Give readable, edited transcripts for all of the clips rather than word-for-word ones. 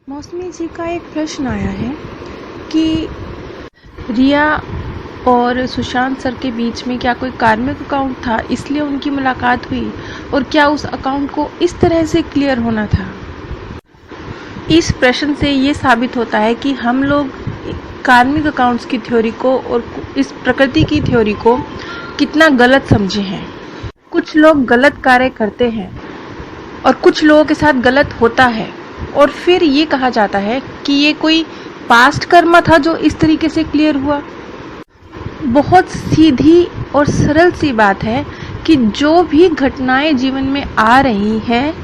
मौसमी जी का एक प्रश्न आया है कि रिया और सुशांत सर के बीच में क्या कोई कार्मिक अकाउंट था, इसलिए उनकी मुलाकात हुई, और क्या उस अकाउंट को इस तरह से क्लियर होना था। इस प्रश्न से ये साबित होता है कि हम लोग कार्मिक अकाउंट्स की थ्योरी को और इस प्रकृति की थ्योरी को कितना गलत समझे हैं। कुछ लोग गलत कार्य करते हैं और कुछ लोगों के साथ गलत होता है, और फिर ये कहा जाता है कि ये कोई पास्ट कर्म था जो इस तरीके से क्लियर हुआ। बहुत सीधी और सरल सी बात है कि जो भी घटनाएं जीवन में आ रही हैं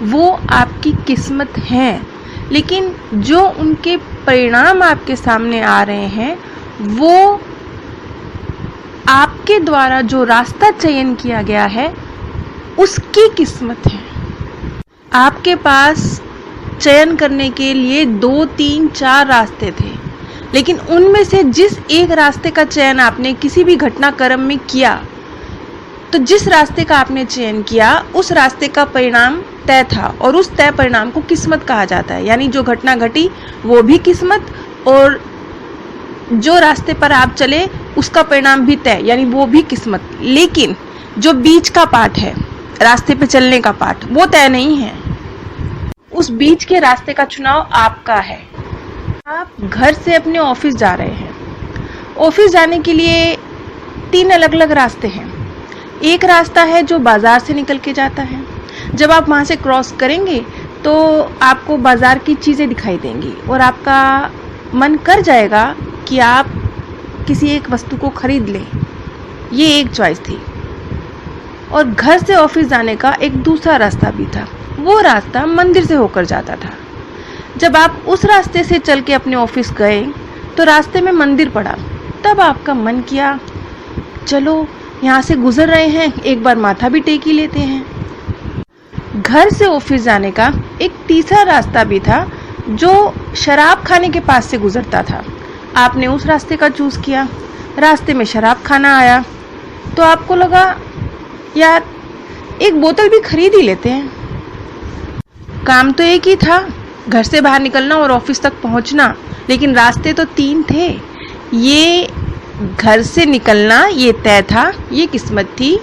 वो आपकी किस्मत हैं, लेकिन जो उनके परिणाम आपके सामने आ रहे हैं वो आपके द्वारा जो रास्ता चयन किया गया है उसकी किस्मत है। आपके पास चयन करने के लिए 2, 3, 4 रास्ते थे, लेकिन उनमें से जिस एक रास्ते का चयन आपने किसी भी घटनाक्रम में किया, तो जिस रास्ते का आपने चयन किया उस रास्ते का परिणाम तय था, और उस तय परिणाम को किस्मत कहा जाता है। यानी जो घटना घटी वो भी किस्मत, और जो रास्ते पर आप चले उसका परिणाम भी तय, यानी वो भी किस्मत। लेकिन जो बीच का पार्ट है, रास्ते पे चलने का पार्ट, वो तय नहीं है। उस बीच के रास्ते का चुनाव आपका है। आप घर से अपने ऑफिस जा रहे हैं। ऑफिस जाने के लिए 3 अलग अलग रास्ते हैं। एक रास्ता है जो बाजार से निकल के जाता है। जब आप वहाँ से क्रॉस करेंगे तो आपको बाजार की चीज़ें दिखाई देंगी और आपका मन कर जाएगा कि आप किसी एक वस्तु को खरीद लें। ये एक चॉइस थी। और घर से ऑफिस जाने का एक दूसरा रास्ता भी था। वो रास्ता मंदिर से होकर जाता था। जब आप उस रास्ते से चल के अपने ऑफिस गए तो रास्ते में मंदिर पड़ा। तब आपका मन किया चलो यहाँ से गुजर रहे हैं, एक बार माथा भी टेक ही लेते हैं। घर से ऑफिस जाने का एक तीसरा रास्ता भी था जो शराब खाने के पास से गुजरता था। आपने उस रास्ते का चूज किया। रास्ते में शराब खाना आया तो आपको लगा यार एक बोतल भी खरीद ही लेते हैं। काम तो एक ही था, घर से बाहर निकलना और ऑफिस तक पहुंचना, लेकिन रास्ते तो 3 थे। ये घर से निकलना ये तय था, ये किस्मत थी।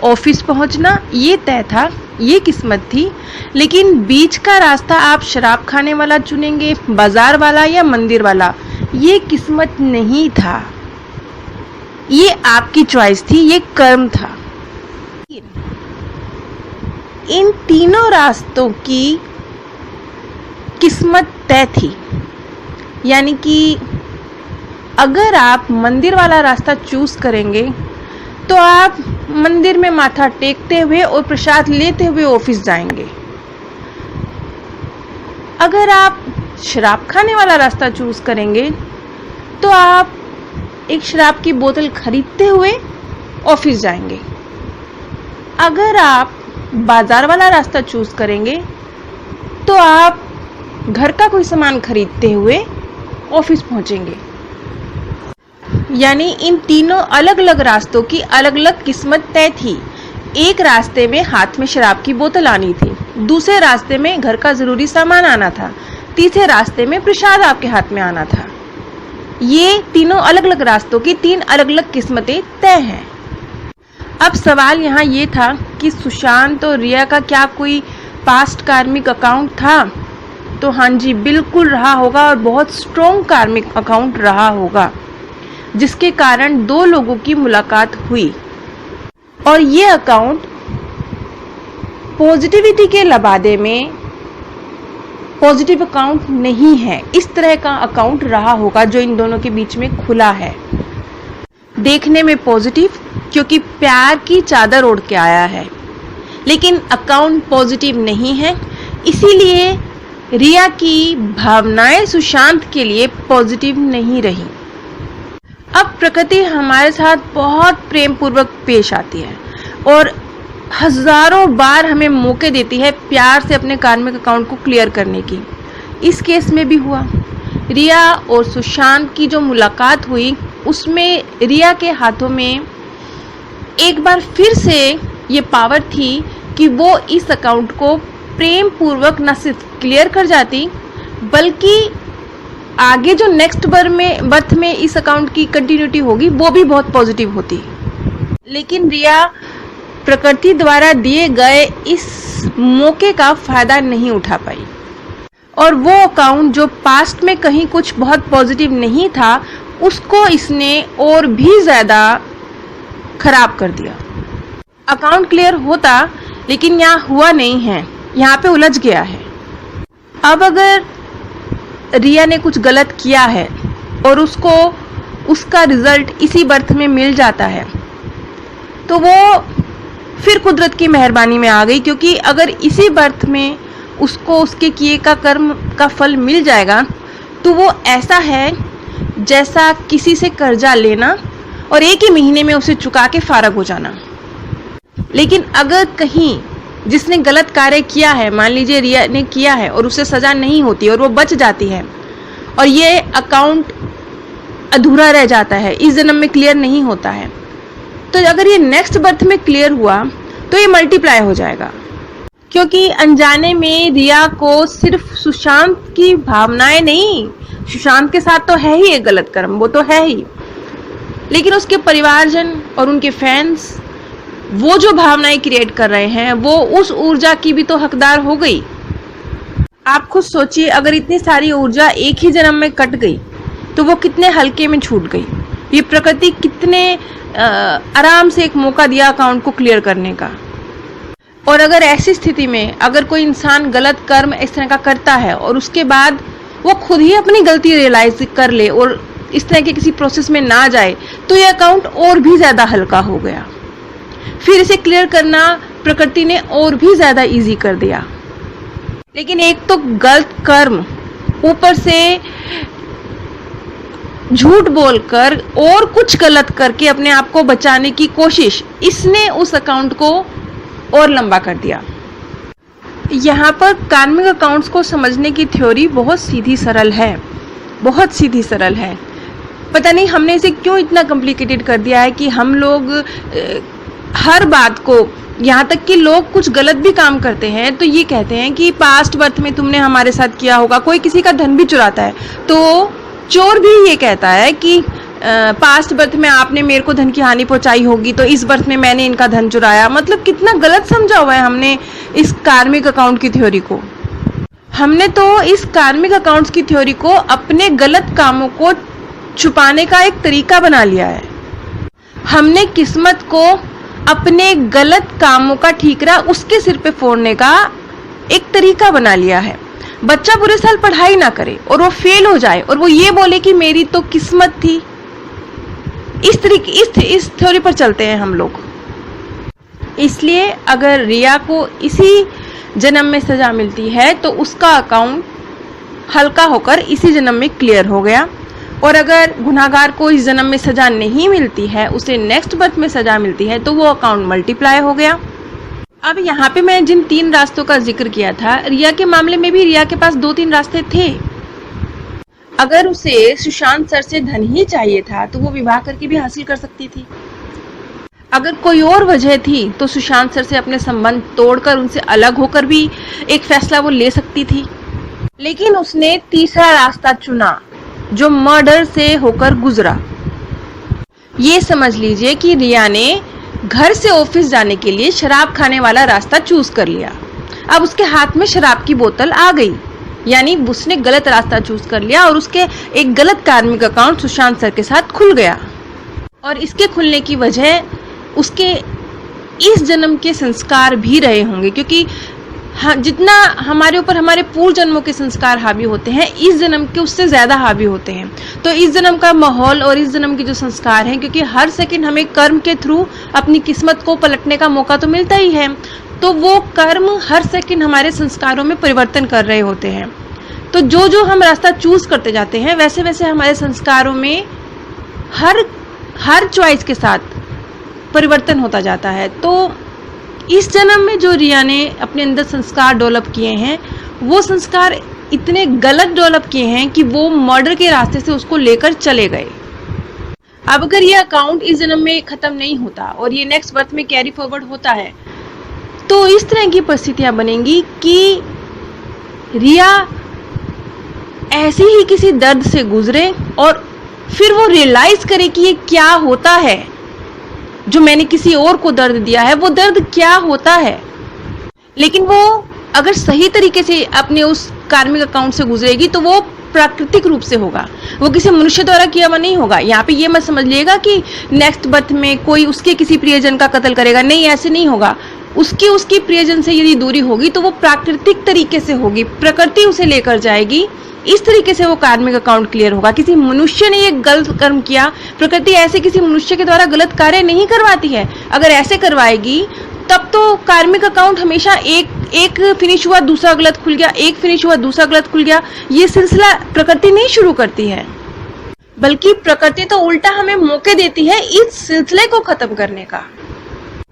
ऑफिस पहुंचना ये तय था, ये किस्मत थी। लेकिन बीच का रास्ता आप शराब खाने वाला चुनेंगे, बाजार वाला या मंदिर वाला, ये किस्मत नहीं था। ये आपकी चॉइस थी, ये कर्म था। इन तीनों रास्तों की किस्मत तय थी। यानी कि अगर आप मंदिर वाला रास्ता चूज करेंगे तो आप मंदिर में माथा टेकते हुए और प्रसाद लेते हुए ऑफिस जाएंगे। अगर आप शराब खाने वाला रास्ता चूज करेंगे तो आप एक शराब की बोतल खरीदते हुए ऑफिस जाएंगे। अगर आप बाजार वाला रास्ता चूज करेंगे तो आप घर का कोई सामान खरीदते हुए ऑफिस पहुंचेंगे। यानी इन तीनों अलग अलग रास्तों की अलग अलग किस्मत तय थी। एक रास्ते में हाथ में शराब की बोतल आनी थी, दूसरे रास्ते में घर का जरूरी सामान आना था, तीसरे रास्ते में प्रसाद आपके हाथ में आना था। ये तीनों अलग अलग रास्तों की 3 अलग अलग किस्मतें तय हैं। अब सवाल यहाँ ये था कि सुशांत और रिया का क्या कोई पास्ट कार्मिक अकाउंट था? तो हाँ जी, बिल्कुल रहा होगा, और बहुत स्ट्रॉन्ग कार्मिक अकाउंट रहा होगा, जिसके कारण 2 लोगों की मुलाकात हुई। और ये अकाउंट पॉजिटिविटी के लबादे में पॉजिटिव अकाउंट नहीं है। इस तरह का अकाउंट रहा होगा जो इन दोनों के बीच में खुला है। देखने में पॉजिटिव, क्योंकि प्यार की चादर ओढ़ के आया है, लेकिन अकाउंट पॉजिटिव नहीं है। इसीलिए रिया की भावनाएं सुशांत के लिए पॉजिटिव नहीं रही। अब प्रकृति हमारे साथ बहुत प्रेम पूर्वक पेश आती है और हजारों बार हमें मौके देती है प्यार से अपने कार्मिक अकाउंट को क्लियर करने की। इस केस में भी हुआ। रिया और सुशांत की जो मुलाकात हुई उसमें रिया के हाथों में एक बार फिर से ये पावर थी कि वो इस अकाउंट को प्रेम पूर्वक न सिर्फ क्लियर कर जाती बल्कि आगे जो नेक्स्ट बर्थ में इस अकाउंट की कंटिन्यूटी होगी वो भी बहुत पॉजिटिव होती। लेकिन रिया प्रकृति द्वारा दिए गए इस मौके का फायदा नहीं उठा पाई और वो अकाउंट जो पास्ट में कहीं कुछ बहुत पॉजिटिव नहीं था उसको इसने और भी ज़्यादा खराब कर दिया। अकाउंट क्लियर होता लेकिन यहाँ हुआ नहीं है, यहाँ पे उलझ गया है। अब अगर रिया ने कुछ गलत किया है और उसको उसका रिजल्ट इसी बर्थ में मिल जाता है तो वो फिर कुदरत की मेहरबानी में आ गई, क्योंकि अगर इसी बर्थ में उसको उसके किए का कर्म का फल मिल जाएगा तो वो ऐसा है जैसा किसी से कर्जा लेना और एक ही महीने में उसे चुका के फारग हो जाना। लेकिन अगर कहीं जिसने गलत कार्य किया है, मान लीजिए रिया ने किया है और उसे सजा नहीं होती और वो बच जाती है और ये अकाउंट अधूरा रह जाता है, इस जन्म में क्लियर नहीं होता है, तो अगर ये नेक्स्ट बर्थ में क्लियर हुआ तो ये मल्टीप्लाई हो जाएगा। क्योंकि अनजाने में रिया को सिर्फ सुशांत की भावनाएं नहीं, सुशांत के साथ तो है ही एक गलत कर्म, वो तो है ही, लेकिन उसके परिवारजन और उनके फैंस वो जो भावनाएं क्रिएट कर रहे हैं वो उस ऊर्जा की भी तो हकदार हो गई। आप खुद सोचिए, अगर इतनी सारी ऊर्जा एक ही जन्म में कट गई तो वो कितने हल्के में छूट गई। ये प्रकृति कितने आराम से एक मौका दिया अकाउंट को क्लियर करने का। और अगर ऐसी स्थिति में अगर कोई इंसान गलत कर्म इस तरह का करता है और उसके बाद वो खुद ही अपनी गलती रियलाइज कर ले और इस तरह के किसी प्रोसेस में ना जाए तो ये अकाउंट और भी ज्यादा हल्का हो गया। फिर इसे क्लियर करना प्रकृति ने और भी ज्यादा इजी कर दिया। लेकिन एक तो गलत कर्म, ऊपर से झूठ बोलकर और कुछ गलत करके अपने आप को बचाने की कोशिश, इसने उस अकाउंट को और लंबा कर दिया। यहाँ पर कार्मिक अकाउंट्स को समझने की थ्योरी बहुत सीधी सरल है, बहुत सीधी सरल है। पता नहीं हमने इसे क्यों इतना कॉम्प्लिकेटेड कर दिया है कि हम लोग हर बात को, यहाँ तक कि लोग कुछ गलत भी काम करते हैं तो ये कहते हैं कि पास्ट बर्थ में तुमने हमारे साथ किया होगा। कोई किसी का धन भी चुराता है तो चोर भी ये कहता है कि पास्ट बर्थ में आपने मेरे को धन की हानि पहुंचाई होगी तो इस बर्थ में मैंने इनका धन चुराया। मतलब कितना गलत समझा हुआ है हमने इस कार्मिक अकाउंट की थ्योरी को। हमने तो इस कार्मिक अकाउंट्स की थ्योरी को अपने गलत कामों को छुपाने का एक तरीका बना लिया है। हमने किस्मत को अपने गलत कामों का ठीकरा उसके सिर पे फोड़ने का एक तरीका बना लिया है। बच्चा पूरे साल पढ़ाई ना करे और वो फेल हो जाए और वो ये बोले कि मेरी तो किस्मत थी। इस थ्योरी पर चलते हैं हम लोग। इसलिए अगर रिया को इसी जन्म में सजा मिलती है तो उसका अकाउंट हल्का होकर इसी जन्म में क्लियर हो गया, और अगर गुनाहगार को इस जन्म में सजा नहीं मिलती है, उसे नेक्स्ट बर्थ में सजा मिलती है तो वो अकाउंट मल्टीप्लाई हो गया। अब यहाँ पे मैं जिन 3 रास्तों का जिक्र किया था, रिया के मामले में भी रिया के पास 2-3 रास्ते थे। अगर उसे सुशांत सर से धन ही चाहिए था तो वो विवाह करके भी हासिल कर सकती थी। अगर कोई और वजह थी तो सुशांत सर से अपने संबंध तोड़कर उनसे अलग होकर भी एक फैसला वो ले सकती थी। लेकिन उसने तीसरा रास्ता चुना जो मर्डर से होकर गुजरा। ये समझ लीजिए कि रिया ने घर से ऑफिस जाने के लिए शराब खाने वाला रास्ता चूज कर लिया। अब उसके हाथ में शराब की बोतल आ गई, यानी उसने गलत रास्ता चूज कर लिया और उसके एक गलत कार्मिक अकाउंट सुशांत सर के साथ खुल गया। और इसके खुलने की वजह उसके इस जन्म के संस्कार भी रहे होंगे, क्योंकि जितना हमारे ऊपर हमारे पूर्व जन्मों के संस्कार हावी होते हैं, इस जन्म के उससे ज्यादा हावी होते हैं। तो इस जन्म का माहौल और इस जन्म के जो संस्कार हैं, क्योंकि हर सेकंड हमें कर्म के थ्रू अपनी किस्मत को पलटने का मौका तो मिलता ही है, तो वो कर्म हर सेकंड हमारे संस्कारों में परिवर्तन कर रहे होते हैं। तो जो जो हम रास्ता चूज करते जाते हैं वैसे वैसे हमारे संस्कारों में हर चॉइस के साथ परिवर्तन होता जाता है। तो इस जन्म में जो रिया ने अपने अंदर संस्कार डेवलप किए हैं, वो संस्कार इतने गलत डेवलप किए हैं कि वो मर्डर के रास्ते से उसको लेकर चले गए। अब अगर ये अकाउंट इस जन्म में खत्म नहीं होता और ये नेक्स्ट बर्थ में कैरी फॉरवर्ड होता है तो इस तरह की परिस्थितियां बनेंगी कि रिया ऐसे ही किसी दर्द से गुजरे और फिर वो रियलाइज करे कि ये क्या होता है, जो मैंने किसी और को दर्द दिया है वो दर्द क्या होता है। लेकिन वो अगर सही तरीके से अपने उस कार्मिक अकाउंट से गुजरेगी तो वो प्राकृतिक रूप से होगा, वो किसी मनुष्य द्वारा किया हुआ नहीं होगा। यहाँ पे ये मत समझिएगा कि नेक्स्ट बर्थ में कोई उसके किसी प्रियजन का कत्ल करेगा, नहीं, ऐसे नहीं होगा। उसके प्रियजन से यदि दूरी होगी तो वो प्राकृतिक तरीके से होगी, प्रकृति उसे लेकर जाएगी, इस तरीके से वो कार्मिक अकाउंट क्लियर होगा। किसी मनुष्य ने ये गलत कर्म किया, प्रकृति ऐसे किसी मनुष्य के द्वारा गलत कार्य नहीं करवाती है। अगर ऐसे करवाएगी तब तो कार्मिक अकाउंट हमेशा एक फिनिश हुआ दूसरा गलत खुल गया, एक फिनिश हुआ दूसरा गलत खुल गया, ये सिलसिला प्रकृति नहीं शुरू करती है, बल्कि प्रकृति तो उल्टा हमें मौके देती है इस सिलसिले को खत्म करने का।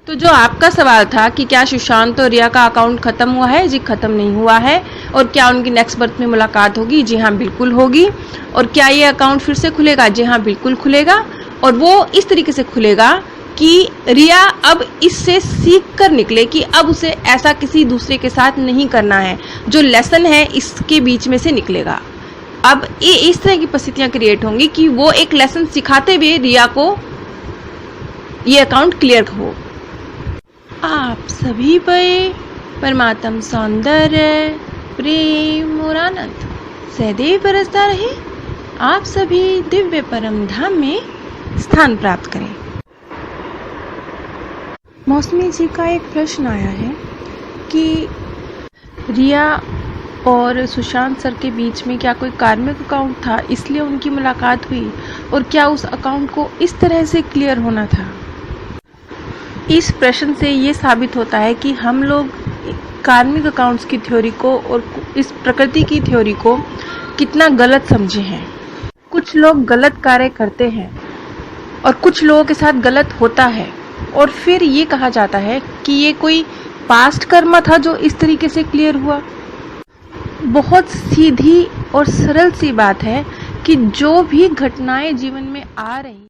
तो जो आपका सवाल था कि क्या सुशांत और रिया का अकाउंट खत्म हुआ है, जी खत्म नहीं हुआ है। और क्या उनकी नेक्स्ट बर्थ में मुलाकात होगी, जी हाँ बिल्कुल होगी। और क्या ये अकाउंट फिर से खुलेगा, जी हाँ बिल्कुल खुलेगा। और वो इस तरीके से खुलेगा कि रिया अब इससे सीख कर निकले कि अब उसे ऐसा किसी दूसरे के साथ नहीं करना है, जो लेसन है इसके बीच में से निकलेगा। अब ये इस तरह की परिस्थितियां क्रिएट होंगी कि वो एक लेसन सिखाते हुए रिया को ये अकाउंट क्लियर हो। आप सभी पे परमात्म सौंदर्य, प्रेम और आनंद सदैव बरसता रहे। आप सभी दिव्य परम धाम में स्थान प्राप्त करें। मौसमी जी का एक प्रश्न आया है कि रिया और सुशांत सर के बीच में क्या कोई कार्मिक अकाउंट था, इसलिए उनकी मुलाकात हुई, और क्या उस अकाउंट को इस तरह से क्लियर होना था। इस प्रश्न से ये साबित होता है कि हम लोग कार्मिक अकाउंट्स की थ्योरी को और इस प्रकृति की थ्योरी को कितना गलत समझे हैं। कुछ लोग गलत कार्य करते हैं और कुछ लोगों के साथ गलत होता है, और फिर ये कहा जाता है कि ये कोई पास्ट कर्म था जो इस तरीके से क्लियर हुआ। बहुत सीधी और सरल सी बात है कि जो भी घटनाएं जीवन में आ रही